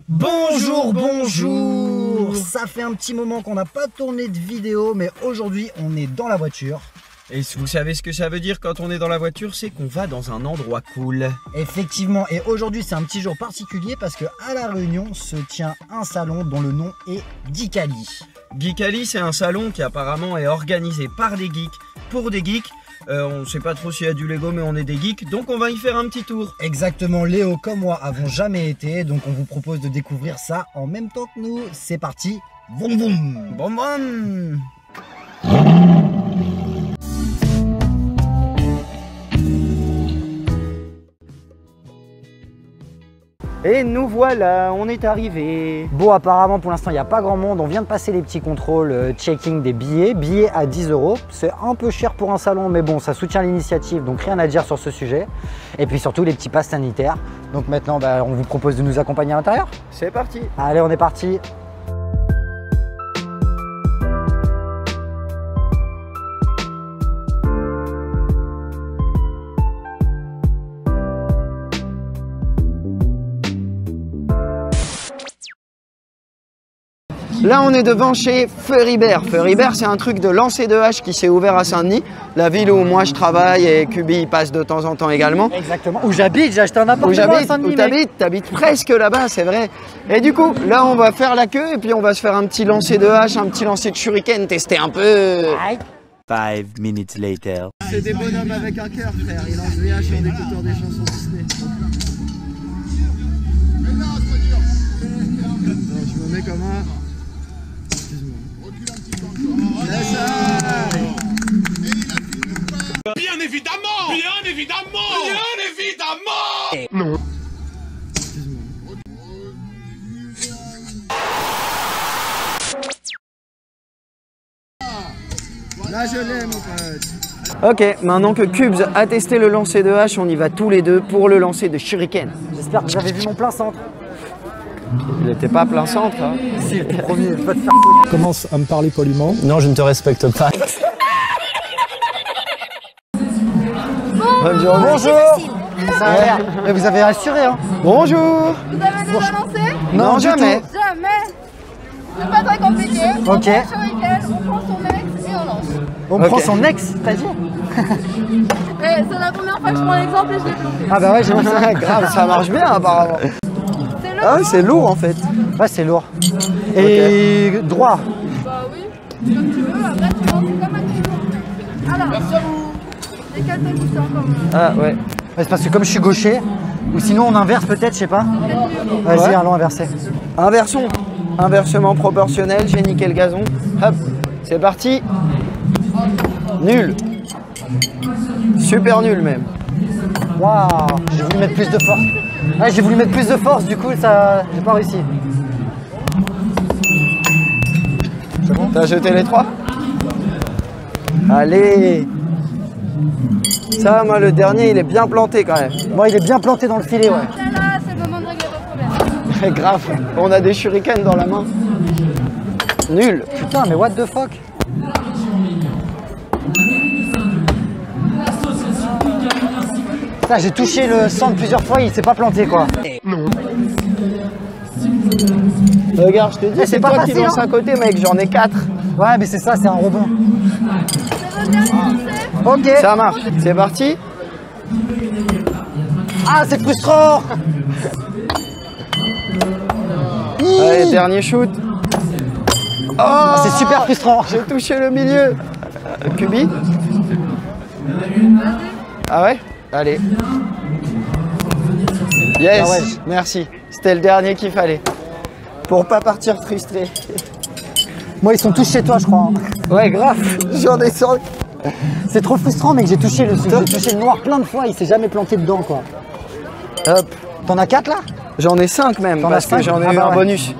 Bonjour, bonjour. Ça fait un petit moment qu'on n'a pas tourné de vidéo, mais aujourd'hui on est dans la voiture. Et vous savez ce que ça veut dire quand on est dans la voiture? C'est qu'on va dans un endroit cool. Effectivement, et aujourd'hui c'est un petit jour particulier parce que à La Réunion se tient un salon dont le nom est Geekali. Geekali, c'est un salon qui apparemment est organisé par des geeks, pour des geeks. On ne sait pas trop s'il y a du Lego, mais on est des geeks, donc on va y faire un petit tour. Exactement, Léo comme moi avons jamais été, donc on vous propose de découvrir ça en même temps que nous. C'est parti, boum boum. Bon, bon. Et nous voilà, on est arrivé. Bon, apparemment pour l'instant il n'y a pas grand monde, on vient de passer les petits contrôles checking des billets à 10 €. C'est un peu cher pour un salon, mais bon, ça soutient l'initiative, donc rien à dire sur ce sujet. Et puis surtout les petits passes sanitaires. Donc maintenant on vous propose de nous accompagner à l'intérieur. C'est parti. Allez, on est parti. Là, on est devant chez Furibert. Furibert, c'est un truc de lancer de hache qui s'est ouvert à Saint-Denis, la ville où moi je travaille et Kubi y passe de temps en temps également. Exactement. Où j'habite, j'ai acheté un appartement à Saint-Denis. Où t'habites presque là-bas, c'est vrai. Et du coup, là, on va faire la queue et puis on va se faire un petit lancer de hache, un petit lancer de shuriken, tester un peu. 5 minutes later. C'est des bonhommes avec un cœur, frère. Ils lancent des haches en écoutant des chansons Disney. Je me mets comme un... Bien évidemment! Bien évidemment! Bien évidemment! Non. Là je l'ai mon pote. Ok, maintenant que Cubes a testé le lancer de hache, on y va tous les deux pour le lancer de shuriken. J'espère que vous avez vu mon plein centre. Il n'était pas plein centre. Hein. Si, promis, pas de faire Commence à me parler poliment. Non, je ne te respecte pas. Bonne journée. Bonjour. Ça a l'air. Mais vous avez assuré, hein? Bonjour. Vous avez déjà lancé? Non, jamais. Jamais. C'est pas très compliqué. Ok. On prend sur lesquels, on prend son ex et on lance. On prend son ex, t'as dit? Et c'est la première fois que je prends l'exemple et je l'ai planté. Ah bah ouais, j'ai vu ça. Grave, ça marche bien apparemment. C'est le Ah, c'est lourd en fait. Ouais, c'est lourd. Et droit. Bah oui, comme tu veux, après tu lances comme un petit. Alors, merci à vous. Décale tes boutons comme. Ah ouais. Ouais, c'est parce que comme je suis gaucher, ou sinon on inverse peut-être, je sais pas. Vas-y, Ouais. allons inverser. Inversons. Inversement proportionnel, j'ai niqué le gazon. Hop, c'est parti. Nul. Super nul même. Waouh, j'ai voulu mettre plus de force. Ouais, j'ai voulu mettre plus de force, du coup, ça, j'ai pas réussi. T'as jeté les trois? Allez. Ça, moi, le dernier, il est bien planté quand même. Moi, il est bien planté dans le filet, ouais. Là, c'est le moment de régler vos problèmes. Grave. On a des shurikens dans la main. Nul. Putain, mais what the fuck? Putain, j'ai touché le centre plusieurs fois, il s'est pas planté, quoi. Regarde, je te dis, c'est pas toi qui facile, lance hein. à côté, mec, j'en ai 4. Ouais, mais c'est ça, c'est un rebond. C'est votre dernier lancer? Ok. Ça marche. C'est parti. Ah, c'est frustrant. Allez, dernier shoot. Oh, C'est super frustrant. j'ai touché le milieu. Kubi. Ah ouais? Allez. Yes, Ah ouais. merci. C'était le dernier qu'il fallait. Pour pas partir frustré. Moi, ils sont tous chez toi, je crois. hein. Ouais, grave. J'en ai 5. C'est trop frustrant, mec. J'ai touché le noir plein de fois, il s'est jamais planté dedans, quoi. Hop. T'en as 4 là? J'en ai 5 même, T'en as parce que cinq? j'en ai Ah eu bah un ouais. bonus.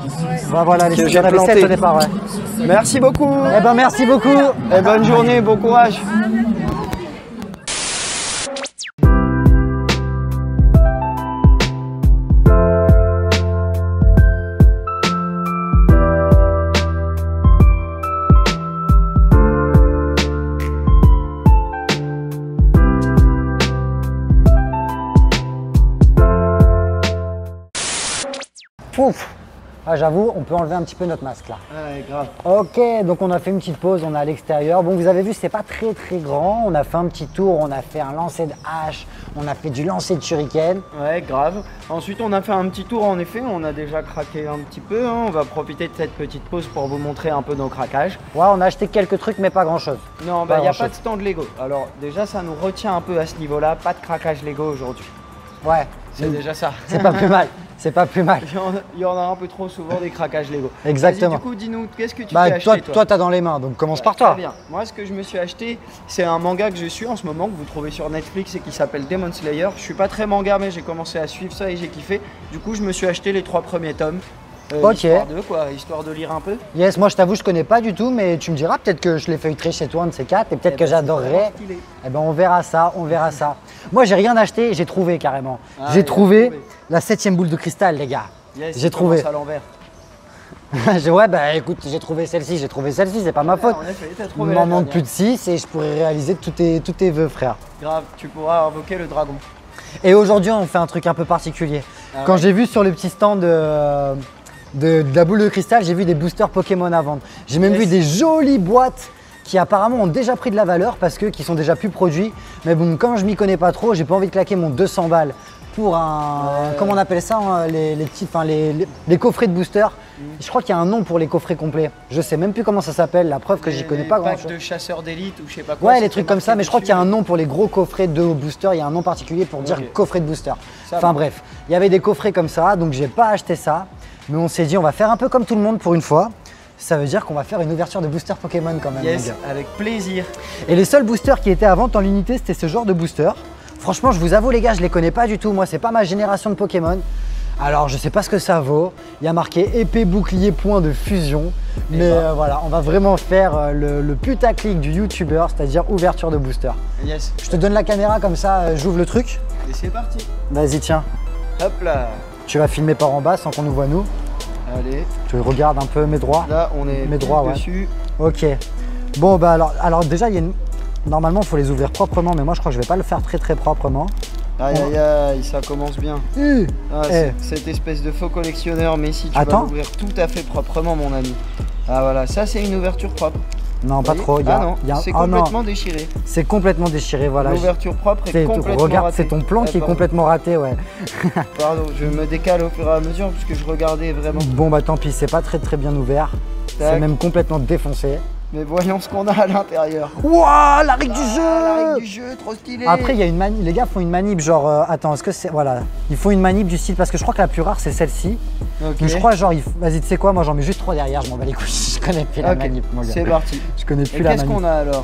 Bah voilà, les Que filles, j'ai j'en avais 7 planté. au départ, ouais. Merci beaucoup. Eh ben, merci beaucoup. Et bonne journée, bon courage. Ouf. Ah, j'avoue, on peut enlever un petit peu notre masque là. Ouais, grave. Ok, donc on a fait une petite pause, on est à l'extérieur. Bon, vous avez vu, c'est pas très grand. On a fait un petit tour, on a fait un lancer de hache, on a fait du lancer de shuriken. Ouais, grave. Ensuite, on a fait un petit tour, en effet. On a déjà craqué un petit peu. Hein. On va profiter de cette petite pause pour vous montrer un peu nos craquages. Ouais, on a acheté quelques trucs, mais pas grand chose. Non, bah, il n'y a pas de stand Lego. Alors, déjà, ça nous retient un peu à ce niveau-là. Pas de craquage Lego aujourd'hui. Ouais. C'est déjà ça. C'est pas plus mal. C'est pas plus mal. Il y en a un peu trop souvent des craquages Lego. Exactement. Du coup, dis-nous, qu'est-ce que tu t'es acheté, toi, t'as dans les mains, donc commence par toi. Très bien. Moi, ce que je me suis acheté, c'est un manga que je suis en ce moment, que vous trouvez sur Netflix et qui s'appelle Demon Slayer. Je suis pas très manga, mais j'ai commencé à suivre ça et j'ai kiffé. Du coup, je me suis acheté les 3 premiers tomes. Ok. Histoire de lire un peu. Yes, moi je t'avoue, je connais pas du tout, mais tu me diras peut-être que je l'ai feuilleté chez toi, un de ces quatre, et peut-être que j'adorerais. Eh ben, on verra ça, on verra ça. Moi, j'ai rien acheté, j'ai trouvé carrément. J'ai trouvé la 7e boule de cristal, les gars. Yes, j'ai trouvé. À l'envers. Ouais, bah écoute, j'ai trouvé celle-ci, c'est pas ma faute. En effet, t'as Il trouvé. m'en manque plus de 6 et je pourrais réaliser tous tes vœux, frère. Grave, tu pourras invoquer le dragon. Et aujourd'hui, on fait un truc un peu particulier. Quand j'ai vu sur le petit stand de la boule de cristal, j'ai vu des boosters Pokémon à vendre. J'ai même vu des jolies boîtes qui apparemment ont déjà pris de la valeur parce que qui sont déjà plus produits. Mais bon, comme je m'y connais pas trop, j'ai pas envie de claquer mon 200 balles pour un, comment on appelle ça, hein, les coffrets de boosters. Je crois qu'il y a un nom pour les coffrets complets. Je sais même plus comment ça s'appelle, la preuve que j'y connais pas grand chose. De chasseurs d'élite ou je sais pas quoi. Ouais, les trucs comme ça, mais je crois qu'il y a un nom pour les gros coffrets de boosters, il y a un nom particulier pour dire coffret de booster. Enfin bref, il y avait des coffrets comme ça, donc j'ai pas acheté ça. Mais on s'est dit, on va faire un peu comme tout le monde pour une fois. Ça veut dire qu'on va faire une ouverture de booster Pokémon quand même. Yes, avec plaisir. Et les seuls boosters qui étaient à vente en l'unité, c'était ce genre de booster. Franchement, je vous avoue les gars, je les connais pas du tout. Moi, c'est pas ma génération de Pokémon. Alors, je sais pas ce que ça vaut. Il y a marqué épée, bouclier, point de fusion. Mais voilà, on va vraiment faire le putaclic du youtubeur, c'est-à-dire ouverture de booster. Yes. Je te donne la caméra comme ça, j'ouvre le truc. Et c'est parti. Vas-y, tiens. Hop là. Tu vas filmer par en bas sans qu'on nous voit nous. Allez. Tu regardes un peu mes droits. Là, on est mes droits, dessus. Ouais. Ok. Bon, bah alors déjà, il y a une... normalement, il faut les ouvrir proprement, mais moi, je crois que je vais pas le faire très proprement. Aïe aïe aïe, ça commence bien. Cette espèce de faux collectionneur, mais si tu vas l'ouvrir tout à fait proprement, mon ami. Ah voilà, ça c'est une ouverture propre. Non, pas trop. C'est complètement déchiré. C'est complètement déchiré, voilà. L'ouverture propre est complètement regarde, ratée. c'est ton plan qui est complètement raté, ouais. Pardon, je me décale au fur et à mesure puisque je regardais vraiment. Bon bah tant pis, c'est pas très bien ouvert. C'est même complètement défoncé. Mais voyons ce qu'on a à l'intérieur. Wouah, la règle du jeu. La règle du jeu, trop stylé. Après, il y a une manip, les gars font une manip genre, attends, est-ce que c'est, voilà. Ils font une manip du style, parce que je crois que la plus rare c'est celle-ci. Mais je crois genre, vas-y, tu sais quoi, moi j'en mets juste 3 derrière, je m'en bats les couilles, je connais plus la manip, mon gars. C'est parti. Je connais plus la manip. Qu'est-ce qu'on a alors?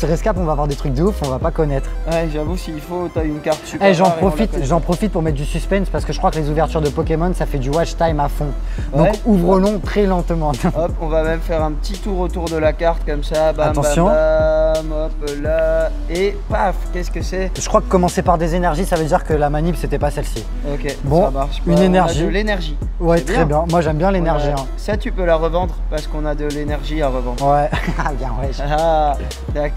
Rescap, on va avoir des trucs de ouf, on va pas connaître. Ouais, j'avoue, s'il faut, t'as une carte super. J'en profite pour mettre du suspense parce que je crois que les ouvertures de Pokémon, ça fait du watch time à fond. Donc ouvrons-le très lentement. Hop, on va même faire un petit tour autour de la carte comme ça. Bam, attention. Bam, hop là. Et paf, qu'est-ce que c'est? Je crois que commencer par des énergies, ça veut dire que la manip, c'était pas celle-ci. Ok, bon, ça marche. Une énergie. On a de l'énergie. Ouais, très bien. Moi, j'aime bien l'énergie. Ça, tu peux la revendre parce qu'on a de l'énergie à revendre. Ouais, bien, ouais. Ah, tac.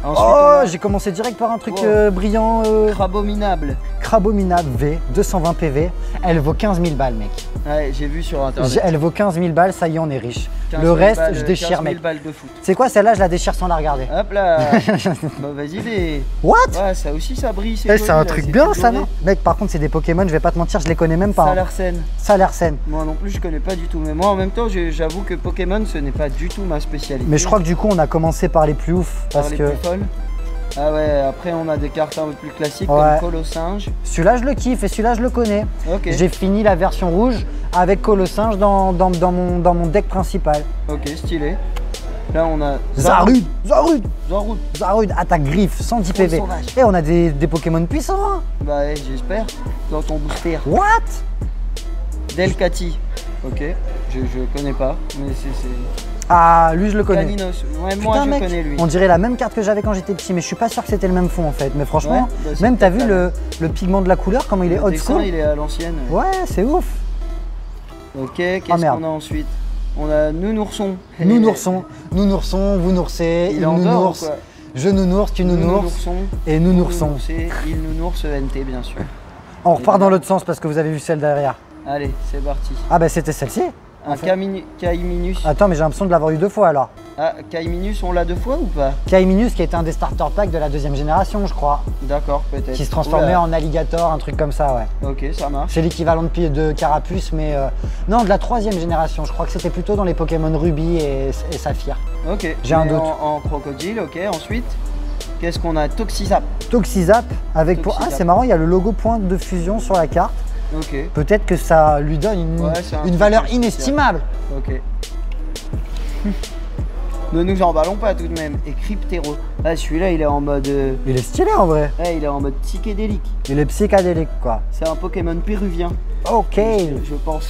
Ensuite, j'ai commencé direct par un truc brillant. Crabominable. Crabominable V, 220 PV. Elle vaut 15 000 balles, mec. Ouais, j'ai vu sur internet. Elle vaut 15 000 balles, ça y est, on est riche. Le reste, je déchire, mec. 15 000 balles de foot. C'est quoi celle-là, je la déchire sans la regarder. Hop là. Bah vas-y, les. What? Ouais, ça aussi, ça brille. C'est un truc bien, ça, non? Mec, par contre, c'est des Pokémon, je vais pas te mentir, je les connais même pas. Salarsen. Salarsen. Moi non plus, je connais pas du tout. Mais moi, en même temps, j'avoue que Pokémon, ce n'est pas du tout ma spécialité. Mais je crois que du coup, on a commencé par les plus ouf. Parce que. Plus folles. Ah ouais, après on a des cartes un peu plus classiques comme Colossinge. Celui-là je le kiffe et celui-là je le connais. Okay. J'ai fini la version rouge avec Colossinge dans mon deck principal. Ok, stylé. Là on a Zarud. Attaque griffe, 110 PV. Et on a des Pokémon puissants. Hein. Bah ouais, j'espère. Dans ton booster. What? Delcati. Ok, je connais pas, mais c'est... Ah, lui je le connais. Caninos. Ouais, moi je connais lui. On dirait la même carte que j'avais quand j'étais petit, mais je suis pas sûr que c'était le même fond en fait. Mais franchement, même t'as vu le pigment de la couleur, comment il est old school. Il est à l'ancienne. Ouais, c'est ouf. Ok, qu'est-ce qu'on a ensuite? On a Nounourson. Nounourson, vous noursez, il nounours. Je nounours, tu nounours. Et Nounourson. Il nounours ENT bien sûr. On repart dans l'autre sens parce que vous avez vu celle derrière. Allez, c'est parti. Ah bah c'était celle-ci. Un Kaiminus. Attends, mais j'ai l'impression de l'avoir eu 2 fois alors. Ah, Kaiminus, on l'a 2 fois ou pas? Kaiminus qui était un des starter packs de la 2e génération, je crois. D'accord, peut-être. Qui se transformait en alligator, un truc comme ça, ouais. Ok, ça marche. C'est l'équivalent de Carapuce, mais non, de la 3e génération. Je crois que c'était plutôt dans les Pokémon Ruby et Saphir. Ok. J'ai un doute. En crocodile, ok. Ensuite, qu'est-ce qu'on a? Toxizap. Toxizap avec Toxizap. Ah, c'est marrant, il y a le logo pointe de fusion sur la carte. Ok. Peut-être que ça lui donne une valeur inestimable. Ok. Ne nous emballons pas tout de même. Et Cryptero. Ah, celui-là, il est en mode. Il est stylé en vrai. Ouais, il est en mode psychédélique. Il est psychédélique quoi. C'est un Pokémon péruvien. Ok. Je pense.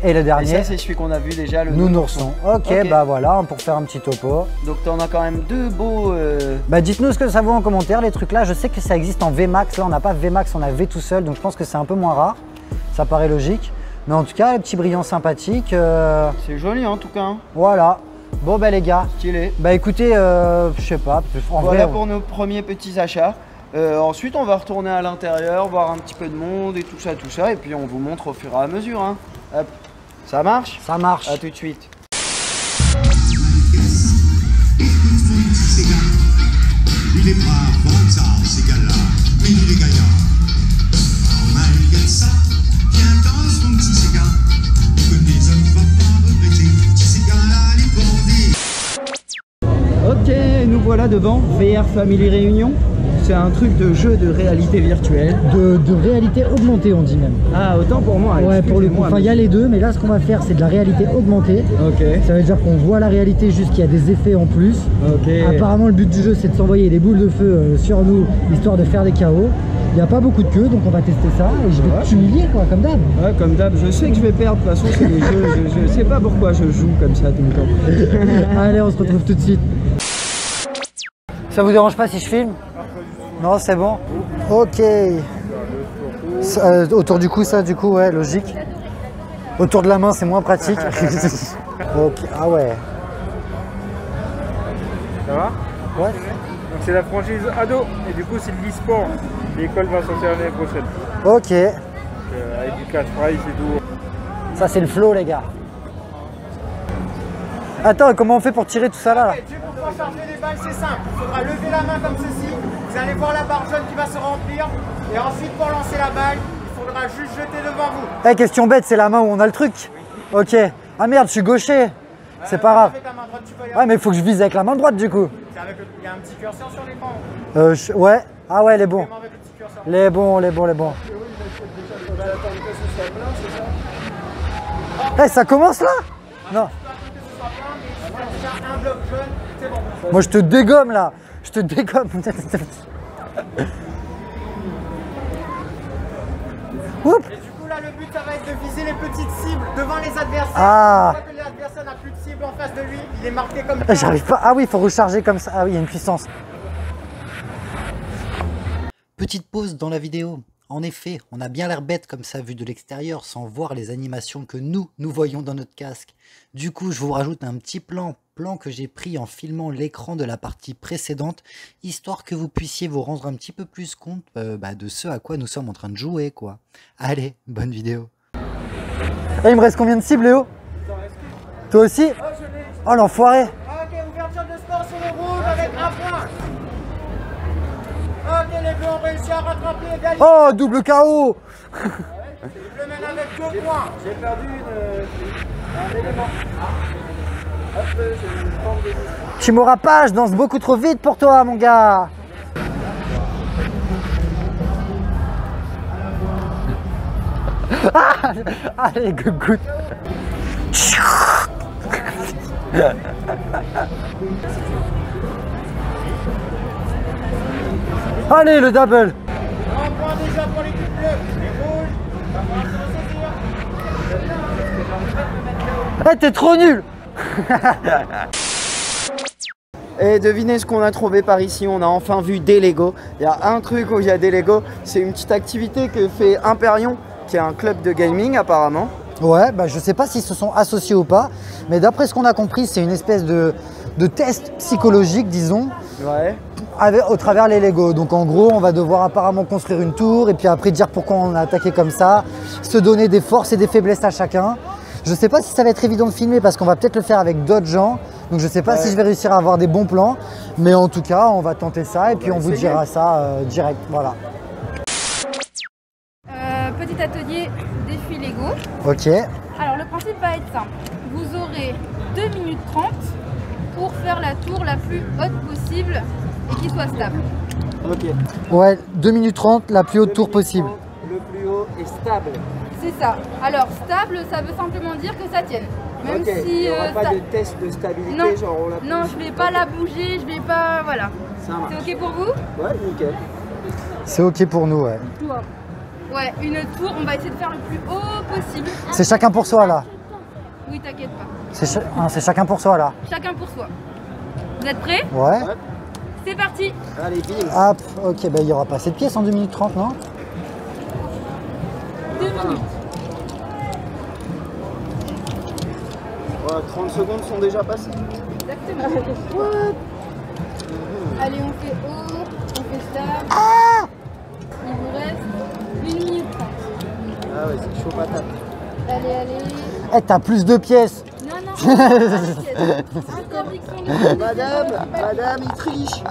Et le Et dernier, ça, c'est celui qu'on a vu déjà, le Nounourson. Ok, bah voilà, pour faire un petit topo. Donc, t'en as quand même 2 beaux. Bah dites-nous ce que ça vaut en commentaire, les trucs là. Je sais que ça existe en VMAX. Là, on n'a pas VMAX, on a V tout seul. Donc je pense que c'est un peu moins rare. Ça paraît logique. Mais en tout cas, les petits brillants sympathiques. C'est joli en tout cas. Hein. Voilà. Bon bah les gars. Stylé. Bah écoutez, je sais pas. Voilà pour nos premiers petits achats. Ensuite, on va retourner à l'intérieur, voir un petit peu de monde et tout ça. Et puis, on vous montre au fur et à mesure. Hein. Hop. Ça marche? Ça marche. À tout de suite. Il est brave, bon ça, ces gars-là, mais il est gaillard. Malgré ça, viens dans son petit cigare, que les hommes ne vont pas regretter, petit cigare-là, les bandits. Ok, nous voilà devant VR Family Réunion. C'est un truc de jeu de réalité virtuelle. De réalité augmentée, on dit même. Ah, autant pour moi. Ouais, pour le coup. Enfin, il y a les deux, mais là, ce qu'on va faire, c'est de la réalité augmentée. Ok. Ça veut dire qu'on voit la réalité, juste qu'il y a des effets en plus. Ok. Apparemment, le but du jeu, c'est de s'envoyer des boules de feu sur nous, histoire de faire des KO. Il n'y a pas beaucoup de queue, donc on va tester ça. Et je vais t'humilier, quoi, comme d'hab. Ouais, comme d'hab. Je sais que je vais perdre. De toute façon, c'est des jeux. Je sais pas pourquoi je joue comme ça tout le temps. Allez, on se retrouve tout de suite. Ça vous dérange pas si je filme? Non, c'est bon. Ok. Autour du cou, ça, du coup, ouais, logique. Autour de la main, c'est moins pratique. Ok. Ah ouais. Ça va? Ouais. Donc c'est la franchise ado et du coup c'est de l'e-sport. L'école va sortir l'année prochaine. Ok. Avec du cash prize et tout. Ça, c'est le flow, les gars. Attends, comment on fait pour tirer tout ça là? Pour charger les balles, c'est simple. Il faudra lever la main comme ceci. Vous allez voir la barre jaune qui va se remplir. Et ensuite, pour lancer la balle, il faudra juste jeter devant vous. Eh, question bête, c'est la main où on a le truc. Oui. Ok. Ah merde, je suis gaucher. C'est pas grave. Avec la main droite, tu peux y aller. Ouais, mais il faut que je vise avec la main droite du coup. Il y a un petit curseur sur l'écran. Ouais. Ah ouais, les bons. Les bons. Eh, ça commence là? Non. Un bloc jaune, c'est bon. Moi je te dégomme là. Je te dégomme. Oups. Et du coup là le but ça va être de viser les petites cibles devant les adversaires. Ah. Une fois que l'adversaire n'a plus de cible en face de lui, il est marqué comme ça. J'arrive pas. Ah oui, il faut recharger comme ça. Ah oui, il y a une puissance. Petite pause dans la vidéo. En effet, on a bien l'air bête comme ça vu de l'extérieur sans voir les animations que nous voyons dans notre casque. Du coup, je vous rajoute un petit plan que j'ai pris en filmant l'écran de la partie précédente, histoire que vous puissiez vous rendre un petit peu plus compte de ce à quoi nous sommes en train de jouer, quoi. Allez, bonne vidéo. Et il me reste combien de cibles, Léo? Toi aussi? Oh l'enfoiré. Ok, ouverture de score sur le rouge avec un point. Ok, les bleus ont réussi à rattraper l'égalité. Oh, double KO. Les bleus mènent avec 2 points. J'ai perdu un élément. Tu m'auras pas, je danse beaucoup trop vite pour toi, mon gars. Ah, allez, gougoute. Allez, le double. Un point déjà pour l'équipe bleue. Les rouges, va falloir se ressaisir. Eh, t'es trop nul. Et devinez ce qu'on a trouvé par ici, on a enfin vu des Lego. Il y a un truc où il y a des Lego, c'est une petite activité que fait Imperion, qui est un club de gaming apparemment. Ouais, bah je sais pas s'ils se sont associés ou pas, mais d'après ce qu'on a compris, c'est une espèce de test psychologique, disons. Ouais. au travers les Lego. Donc en gros, on va devoir apparemment construire une tour et puis après dire pourquoi on a attaqué comme ça, se donner des forces et des faiblesses à chacun. Je sais pas si ça va être évident de filmer parce qu'on va peut-être le faire avec d'autres gens. Donc je sais pas si je vais réussir à avoir des bons plans. Mais en tout cas, on va tenter ça et puis on vous dira ça direct. Voilà. Petit atelier défi Lego. Ok. Alors le principe va être simple. Vous aurez 2 minutes 30 pour faire la tour la plus haute possible et qui soit stable. Ok. Ouais, 2 minutes 30, la plus haute tour possible. Le plus haut est stable. C'est ça. Alors stable, ça veut simplement dire que ça tienne. Même ok. si Il n'y aura pas ça... de test de stabilité, non. genre on la Non, je vais pas la bouger, je vais pas... Voilà. Ça marche. C'est ok pour vous? Ouais, nickel. C'est ok pour nous, ouais. Ouais, une tour, on va essayer de faire le plus haut possible. C'est chacun pour soi là. Oui, t'inquiète pas. C'est chacun pour soi là. Chacun pour soi. Vous êtes prêts? Ouais. C'est parti. Allez, bim. Hop, ok, bah il n'y aura pas assez de pièces en 2 minutes 30, non? 2 minutes. Ouais, 30 secondes sont déjà passées. Exactement. Allez, on fait haut, on fait stable. Il vous reste 1 minute 30. Ah ouais, c'est chaud patate. Allez, allez. Eh, t'as plus de pièces. Non, non, interdiction de... Madame, il triche.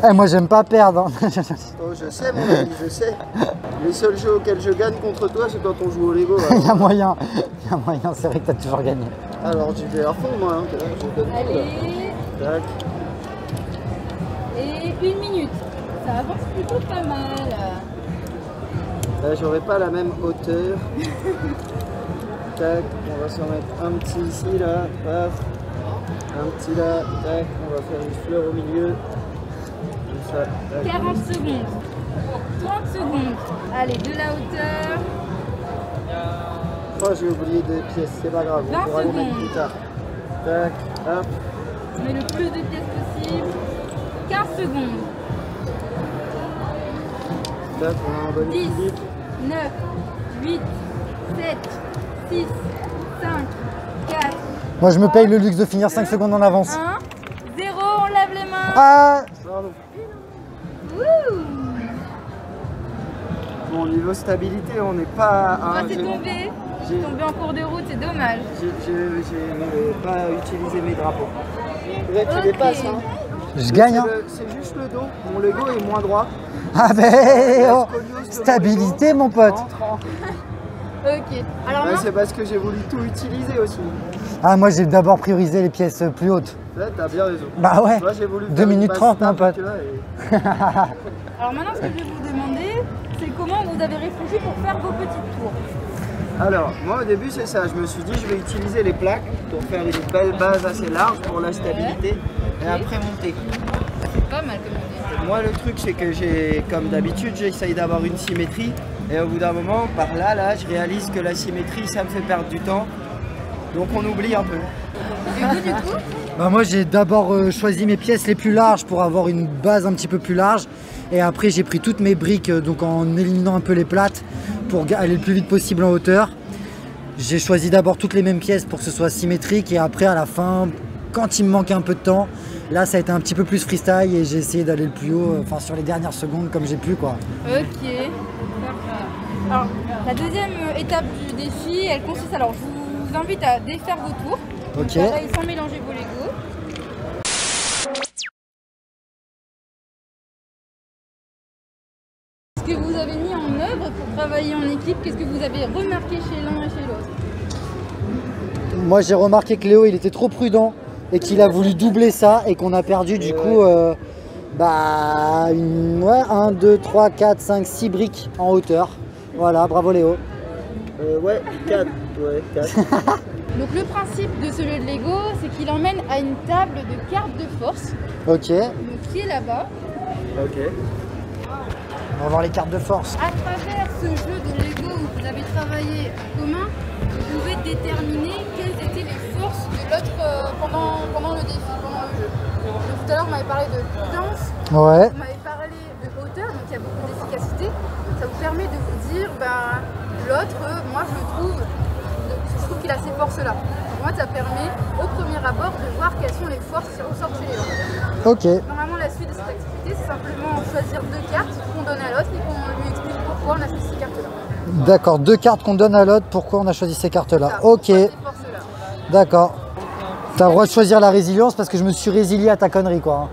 Eh, moi j'aime pas perdre. Hein. Oh, je sais, mon ami, je sais. Les seuls jeux auxquels je gagne contre toi, c'est quand on joue au Lego. Il y a moyen, c'est vrai que t'as toujours gagné. Alors, tu fais à fond, moi. Hein, je donne tout, là. Allez. Tac. Et 1 minute. Ça avance plutôt pas mal. Là, j'aurai pas la même hauteur. Tac, on va s'en mettre un petit ici, là. Paf. Un petit là. Tac, on va faire une fleur au milieu. Comme ça. Tac. 40 secondes. 30 secondes. Allez, de la hauteur. Oh, j'ai oublié des pièces, c'est pas grave. 20 On pourra les mettre secondes. plus tard. Tac, hop. On met le plus de pièces possible. 15 secondes. Tac, on a un bon 10, équilibre. 9, 8, 7, 6, 5, 4, Moi je me paye le luxe de finir 5 secondes en avance. 1, 0, on lève les mains. Ah, Pardon. Wouh. Bon, niveau stabilité, on n'est pas. Ah, c'est tombé. C'est tombé en cours de route, c'est dommage. J'ai pas utilisé mes drapeaux. Là, tu Ok. dépasses, hein. je gagne. Hein. C'est juste le dos. Mon Lego est moins droit. Ah ben, oh, stabilité mon pote. Ok. Alors Ouais, maintenant, c'est parce que j'ai voulu tout utiliser aussi. Ah moi j'ai d'abord priorisé les pièces plus hautes. Là, t'as bien raison. Bah ouais, Moi, j'ai voulu 2 faire une minutes base 30 mon stable, pote. tu vois, et- alors maintenant, ce que je vais vous demander, c'est comment vous avez réfléchi pour faire vos petites tours. Alors, moi au début c'est ça, je me suis dit je vais utiliser les plaques pour faire une belle base assez large pour la stabilité et après monter. C'est pas mal comme idée. Moi le truc c'est que j'ai, comme d'habitude, j'essaye d'avoir une symétrie et au bout d'un moment, par là, je réalise que la symétrie ça me fait perdre du temps, donc on oublie un peu. Et vous, du coup, Bah moi j'ai d'abord choisi mes pièces les plus larges pour avoir une base un petit peu plus large. Et après j'ai pris toutes mes briques donc en éliminant un peu les plates pour aller le plus vite possible en hauteur. J'ai choisi d'abord toutes les mêmes pièces pour que ce soit symétrique et après à la fin, quand il me manquait un peu de temps, là ça a été un petit peu plus freestyle et j'ai essayé d'aller le plus haut, enfin sur les dernières secondes comme j'ai pu quoi. ok. Alors, la deuxième étape du défi, elle consiste, alors je vous invite à défaire vos tours. Donc, Ok. pareil, sans mélanger vos Lego. Ce que vous avez mis en œuvre pour travailler en équipe, qu'est-ce que vous avez remarqué chez l'un et chez l'autre? Moi j'ai remarqué que Léo il était trop prudent et qu'il a voulu doubler ça et qu'on a perdu du coup bah, 1, 2, 3, 4, 5, 6 briques en hauteur. Voilà, bravo Léo. Ouais, 4. Ouais, 4. Donc le principe de ce jeu de Lego, c'est qu'il emmène à une table de cartes de force, Ok, donc qui est là-bas. Ok. on va voir les cartes de force. À travers ce jeu de Lego où vous avez travaillé en commun, vous pouvez déterminer quelles étaient les forces de l'autre pendant le défi, pendant le jeu. Donc, tout à l'heure, vous m'avez parlé de prudence, Ouais. vous m'avez parlé de hauteur, donc il y a beaucoup d'efficacité. Ça vous permet de vous dire, ben, l'autre, moi je trouve qu'il a ces forces-là. Moi moi, ça permet au premier abord de voir quelles sont les forces qui ressortent chez les gens. Ok. Normalement, la suite de cette activité, c'est simplement choisir 2 cartes qu'on donne à l'autre et qu'on lui explique pourquoi on a choisi ces cartes-là. D'accord, 2 cartes qu'on donne à l'autre, pourquoi on a choisi ces cartes-là. Ça, Ok. ces forces-là. D'accord. T'as le droit de choisir la résilience parce que je me suis résilié à ta connerie, quoi.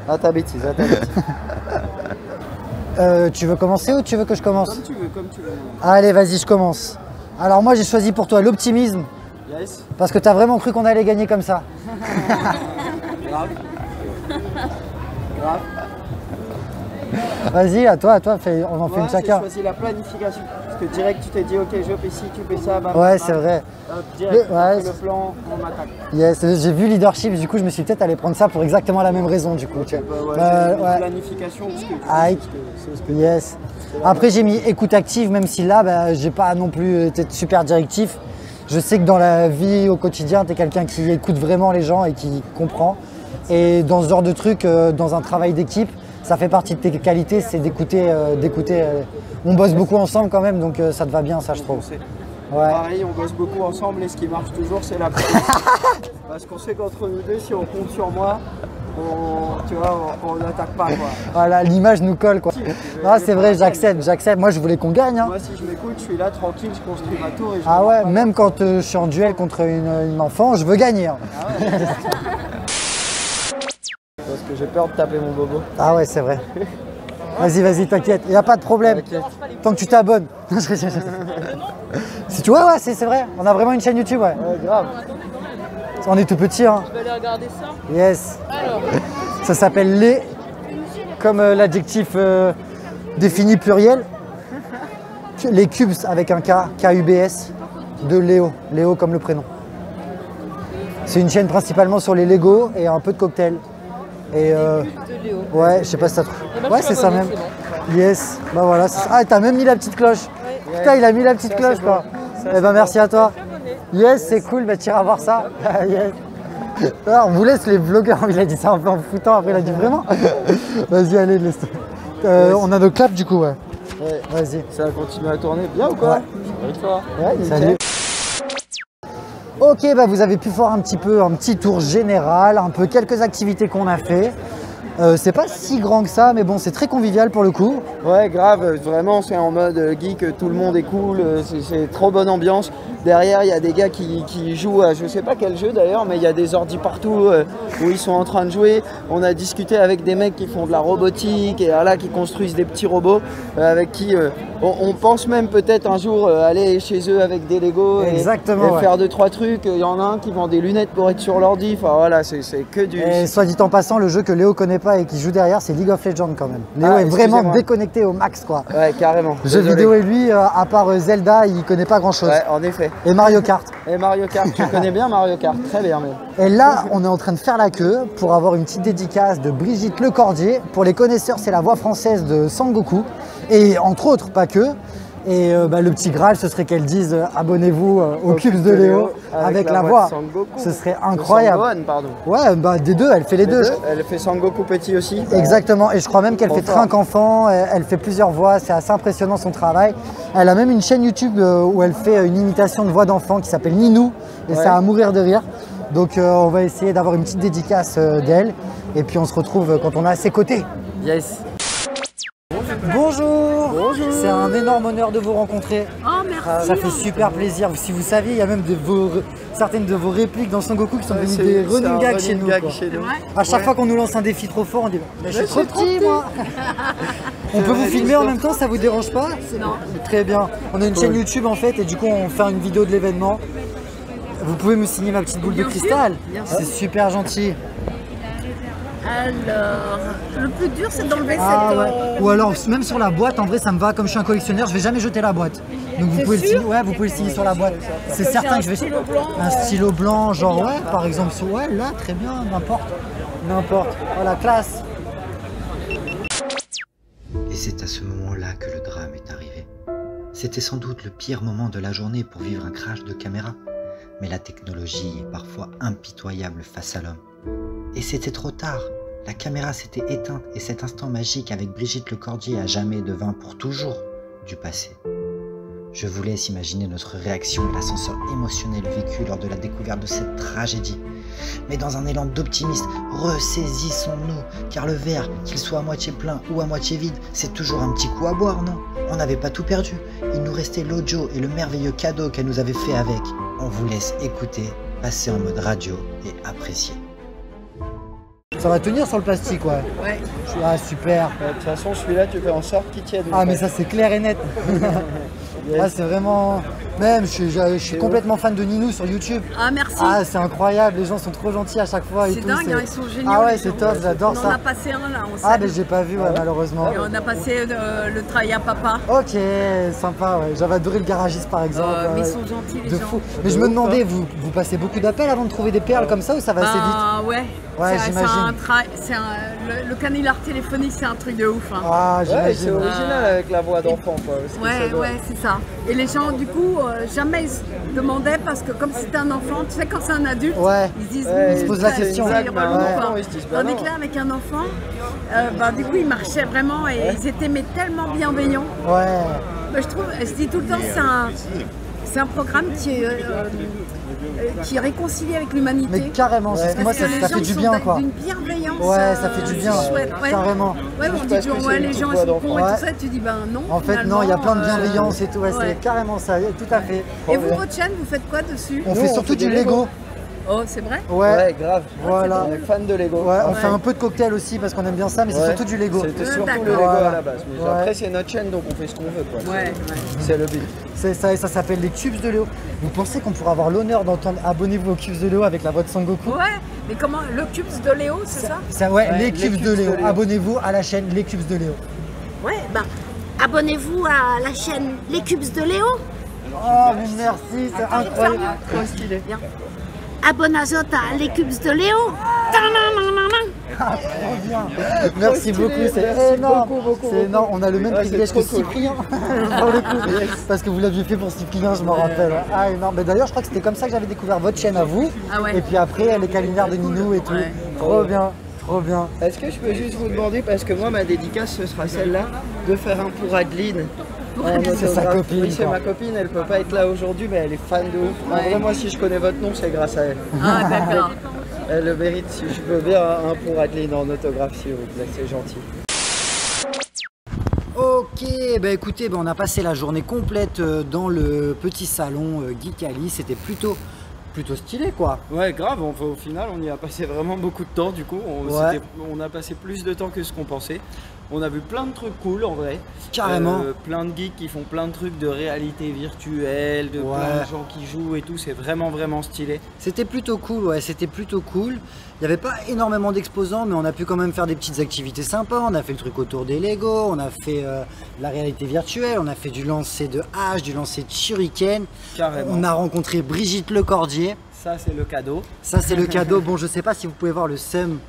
À ta bêtise, à ta bêtise. Tu veux commencer ou tu veux que je commence? Comme tu veux, comme tu veux. Allez, vas-y, je commence. Alors moi, j'ai choisi pour toi l'optimisme. Yes. Parce que t'as vraiment cru qu'on allait gagner comme ça. Grave. Grave. Vas-y, à toi, on en fait une J'ai chacun. choisi la planification. Parce que direct, tu t'es dit, ok, je fais ci, tu fais ça. Bam, Ouais, bam, c'est bam. vrai. Hop, direct, Ouais, on fait le plan, on m'attaque. Yes, j'ai vu leadership, du coup, je me suis peut-être allé prendre ça pour exactement la même raison, du coup. Tu vois. Ouais, j'ai mis ouais. planification, parce que Aïe. c'est ce que Yes. Après, j'ai mis écoute active, même si là, bah, j'ai pas non plus été super directif. Je sais que dans la vie au quotidien, tu es quelqu'un qui écoute vraiment les gens et qui comprend. Et dans ce genre de truc, dans un travail d'équipe, ça fait partie de tes qualités, c'est d'écouter. On bosse beaucoup ensemble quand même, donc ça te va bien, ça, je trouve. Ouais. Pareil, on bosse beaucoup ensemble et ce qui marche toujours, c'est la parce qu'on sait qu'entre nous deux, si on compte sur moi, on n'attaque pas, quoi. Voilà, l'image nous colle, quoi. Ah, c'est vrai, j'accepte. Moi, je voulais qu'on gagne. Hein. Moi, si je m'écoute, je suis là tranquille, je construis ma tour. Et je Ah ouais, même quand je suis en duel contre une enfant, je veux gagner. Hein. Ah ouais. Parce que j'ai peur de taper mon bobo. Ah ouais, c'est vrai. Vas-y, t'inquiète, il n'y a pas de problème. Tant que tu t'abonnes. Si tu vois, ouais, c'est vrai. On a vraiment une chaîne YouTube, ouais. Ouais, grave. On est tout petit, hein. Je vais aller regarder ça. Yes. Alors. Ça s'appelle les, comme l'adjectif défini pluriel. Les cubes avec un K, K-U-B-S, de Léo. Léo comme le prénom. C'est une chaîne principalement sur les Lego et un peu de cocktails. Et ouais, je sais pas si ça trouve. Ouais, c'est ça même. Bon. Yes, bah voilà. Ah, t'as même mis la petite cloche. Ouais. Putain, il a mis la petite cloche, quoi. Eh ben, merci à toi. Yes, c'est cool, bah t'iras voir ça. Yes. Alors, on vous laisse les vlogueurs, il a dit ça un peu en foutant, après il a dit vraiment. Vas-y, allez, laisse. On a nos claps du coup, ouais. Ouais. Vas-y. Ça va continuer à tourner bien ou quoi? Ouais. Salut. Ok, bah vous avez pu voir un petit peu un petit tour général, un peu quelques activités qu'on a fait. C'est pas si grand que ça, mais bon, c'est très convivial pour le coup. Ouais, grave, vraiment, c'est en mode geek, tout le monde est cool, c'est trop bonne ambiance. Derrière, il y a des gars qui jouent à je sais pas quel jeu d'ailleurs, mais il y a des ordis partout où ils sont en train de jouer. On a discuté avec des mecs qui font de la robotique et là, qui construisent des petits robots avec qui on pense même peut-être un jour aller chez eux avec des Lego et faire 2-3 trucs. Il y en a un qui vend des lunettes pour être sur l'ordi. Enfin voilà, c'est que du... Et soit dit en passant, le jeu que Léo connaît pas et qui joue derrière, c'est League of Legends quand même. Léo est vraiment déconnecté au max, quoi. Ouais, carrément. Jeux vidéo et lui, à part Zelda, il connaît pas grand chose. Ouais, en effet. Et Mario Kart. Et Mario Kart, tu connais bien Mario Kart, très bien même. Et là, on est en train de faire la queue pour avoir une petite dédicace de Brigitte Lecordier. Pour les connaisseurs, c'est la voix française de Sangoku. Et entre autres, pas que. Et le petit Graal, ce serait qu'elle dise abonnez-vous aux Cubes de Léo avec la voix. Ce serait incroyable. Sangohan, pardon. Ouais, bah des deux, elle fait les deux. Elle fait Sangoku petit aussi. Exactement, et je crois même qu'elle fait Trinque enfant, elle fait plusieurs voix, c'est assez impressionnant son travail. Elle a même une chaîne YouTube où elle fait une imitation de voix d'enfant qui s'appelle Ninou, et c'est à mourir de rire. Donc on va essayer d'avoir une petite dédicace d'elle, et puis on se retrouve quand on est à ses côtés. Yes. Bonjour. C'est un énorme honneur de vous rencontrer. Oh, merci. Ça fait super plaisir. Si vous saviez, il y a même certaines de vos répliques dans Sangoku qui sont devenues des running gags chez nous. À chaque fois qu'on nous lance un défi trop fort, on dit je suis trop petit, moi. On peut vous filmer en même temps, ça vous dérange pas? Non. Très bien. On a une chaîne YouTube en fait, et du coup on fait une vidéo de l'événement. Vous pouvez me signer ma petite boule de cristal? C'est super gentil. Alors, le plus dur c'est d'enlever cette... Ou alors même sur la boîte, en vrai ça me va, comme je suis un collectionneur, je vais jamais jeter la boîte. Donc vous pouvez le signer, vous pouvez le signer sur la boîte. C'est certain que je vais... Un stylo blanc, genre par exemple, là, très bien, n'importe. Voilà, classe. Et c'est à ce moment-là que le drame est arrivé. C'était sans doute le pire moment de la journée pour vivre un crash de caméra. Mais la technologie est parfois impitoyable face à l'homme. Et c'était trop tard. La caméra s'était éteinte et cet instant magique avec Brigitte Lecordier à jamais devint pour toujours du passé. Je vous laisse imaginer notre réaction et l'ascenseur émotionnel vécu lors de la découverte de cette tragédie. Mais dans un élan d'optimisme, ressaisissons-nous, car le verre, qu'il soit à moitié plein ou à moitié vide, c'est toujours un petit coup à boire, non? On n'avait pas tout perdu, il nous restait l'audio et le merveilleux cadeau qu'elle nous avait fait avec. On vous laisse écouter, passer en mode radio et apprécier. Ça va tenir sur le plastique, ouais. Ouais. Ah, super. De toute façon, celui-là, tu fais en sorte qu'il tienne. Ah, mais ça, c'est clair et net. Ah, c'est vraiment... Même, je suis complètement fan de Ninou sur YouTube. Ah, merci. Ah, c'est incroyable, les gens sont trop gentils à chaque fois et C'est tout. dingue, hein, ils sont géniaux. Ah ouais, les c'est gens. top, j'adore On ça. en a passé un là, on Ah, sait. mais j'ai pas vu, ouais, malheureusement. Et on a passé le travail à papa. Ok, sympa, ouais. J'avais adoré le garagiste par exemple. Mais ils ouais. sont gentils, les De gens. fou. Mais je me demandais, vous passez beaucoup d'appels avant de trouver des perles comme ça ou ça va assez vite? Ouais. Ouais, j'imagine. Le canular téléphonique, c'est un truc de ouf. Hein. Ah, Ouais, j'imagine. c'est original avec la voix d'enfant, quoi. Ouais, c'est ça. Et les gens, du coup, jamais ils se demandaient parce que comme c'était un enfant, tu sais, quand c'est un adulte, Ouais. ils se disent, Ouais, ils se posent la c'est question. relou, Ouais, quoi. non, ils se disent, bah Tandis non. que là, avec un enfant, du coup, ils marchaient vraiment et ils étaient mais tellement bienveillants. Ouais. Je trouve, je dis tout le temps, c'est un programme qui est réconcilié avec l'humanité. Mais carrément, c'est moi, Parce que ça les fait gens du sont bien quoi. d'une bienveillance. Ouais, ça fait du bien, c'est chouette, ouais. carrément. Ouais, on dit parce que toujours, c'est ouais, une les petite gens ils voix sont cons et d'enfant. tout ça, tu dis ben non. En fait, non, il y a plein de bienveillance et tout, ouais, ouais. c'est carrément ça, tout à fait. Et vous, votre chaîne, vous faites quoi dessus? On fait surtout du Lego. Oh, c'est vrai? Ouais, grave. Voilà. On est fan de Lego. Ouais, on fait un peu de cocktail aussi parce qu'on aime bien ça, mais c'est Ouais. surtout du Lego. C'était surtout D'accord. le Lego Voilà. à la base. Mais Ouais. après, c'est notre chaîne, donc on fait ce qu'on veut, quoi. Ouais. C'est le but. C'est ça, et ça s'appelle les Cubes de Léo. Vous pensez qu'on pourra avoir l'honneur d'entendre abonnez-vous aux Cubes de Léo avec la voix de Sangoku? Ouais, mais comment? Le Cubes de Léo, c'est ça? Ouais, les Cubes de Léo. Abonnez-vous à la chaîne Les Cubes de Léo. Ouais, Abonnez-vous à la chaîne Les Cubes de Léo. Oh, mais merci, c'est incroyable. Trop stylé. Abonnez-vous à Les Cubes de Léo. Ah, trop bien. Merci beaucoup, c'est énorme. C'est énorme. On a le même privilège que Cyprien, pour le coup. Parce que vous l'aviez fait pour Cyprien, je m'en rappelle. Ah, énorme. Mais d'ailleurs, je crois que c'était comme ça que j'avais découvert votre chaîne à vous. Ah ouais. Et puis après, les calinaires de Ninou et tout. Ouais. Trop bien, trop bien. Est-ce que je peux juste vous demander, parce que moi, ma dédicace, ce sera celle-là, de faire un pour Adeline. C'est sa copine. Oui, c'est quoi. ma copine, elle peut pas être là aujourd'hui, mais elle est fan de ouf. En vrai, moi, si je connais votre nom, c'est grâce à elle. Ah, d'accord. Elle le mérite, si je veux bien un pour Adeline en autographe, s'il vous plaît, c'est gentil. Ok, bah écoutez, on a passé la journée complète dans le petit salon Geek Ali. C'était plutôt stylé quoi. Ouais, grave, au final, on y a passé vraiment beaucoup de temps, du coup. On a passé plus de temps que ce qu'on pensait. On a vu plein de trucs cool en vrai. Carrément. Plein de geeks qui font plein de trucs de réalité virtuelle, de plein de gens qui jouent et tout. C'est vraiment stylé. C'était plutôt cool, ouais, c'était plutôt cool. Il n'y avait pas énormément d'exposants, mais on a pu quand même faire des petites activités sympas. On a fait le truc autour des Lego, on a fait la réalité virtuelle, on a fait du lancer de hache, du lancer de shuriken. Carrément. On a rencontré Brigitte Lecordier. Ça, c'est le cadeau. Ça, c'est le cadeau. Bon, je sais pas si vous pouvez voir le seum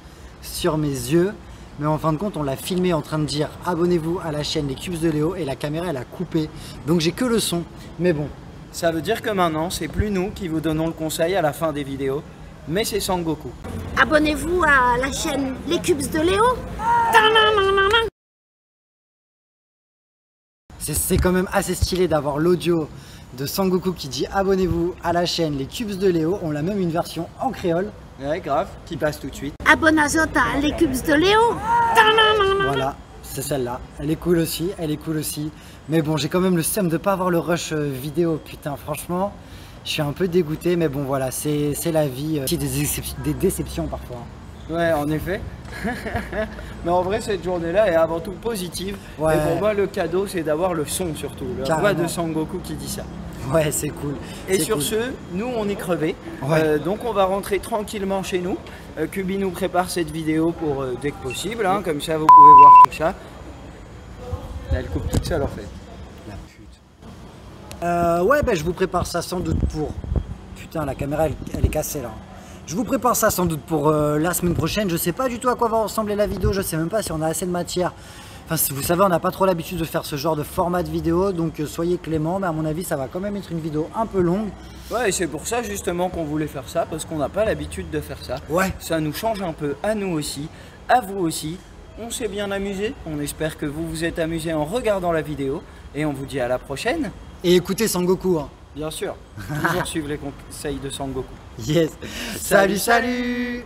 sur mes yeux. Mais en fin de compte, on l'a filmé en train de dire abonnez-vous à la chaîne Les Cubes de Léo et la caméra elle a coupé. Donc j'ai que le son. Mais bon. Ça veut dire que maintenant, c'est plus nous qui vous donnons le conseil à la fin des vidéos, mais c'est Sangoku. Abonnez-vous à la chaîne Les Cubes de Léo. C'est quand même assez stylé d'avoir l'audio de Sangoku qui dit abonnez-vous à la chaîne Les Cubes de Léo. On a même une version en créole. Ouais, grave, qui passe tout de suite. Abonnez-vous à Les Cubes de Léo. Voilà, c'est celle-là. Elle est cool aussi, elle est cool aussi. Mais bon, j'ai quand même le seum de pas avoir le rush vidéo. Putain, franchement, je suis un peu dégoûté. Mais bon, voilà, c'est la vie. Des déceptions parfois. Ouais, en effet. Mais en vrai, cette journée-là est avant tout positive. Ouais. Et pour moi, le cadeau, c'est d'avoir le son surtout. La voix de Sangoku qui dit ça. Ouais, c'est cool. Et sur ce, nous, on est crevés. Ouais. Donc, on va rentrer tranquillement chez nous. Kubi nous prépare cette vidéo pour dès que possible. Hein, comme ça, vous pouvez voir tout ça. Elle coupe toute seule, en fait. La pute. Ouais, je vous prépare ça sans doute pour... Putain, la caméra, elle est cassée, là. Je vous prépare ça sans doute pour la semaine prochaine. Je sais pas du tout à quoi va ressembler la vidéo. Je sais même pas si on a assez de matière. Enfin, vous savez, on n'a pas trop l'habitude de faire ce genre de format de vidéo. Donc soyez clément. Mais à mon avis, ça va quand même être une vidéo un peu longue. Ouais, et c'est pour ça justement qu'on voulait faire ça. Parce qu'on n'a pas l'habitude de faire ça. Ouais. Ça nous change un peu à nous aussi. À vous aussi. On s'est bien amusé. On espère que vous vous êtes amusé en regardant la vidéo. Et on vous dit à la prochaine. Et écoutez Sangoku. Hein. Bien sûr, toujours suivre les conseils de Sangoku. Yes. Salut, salut.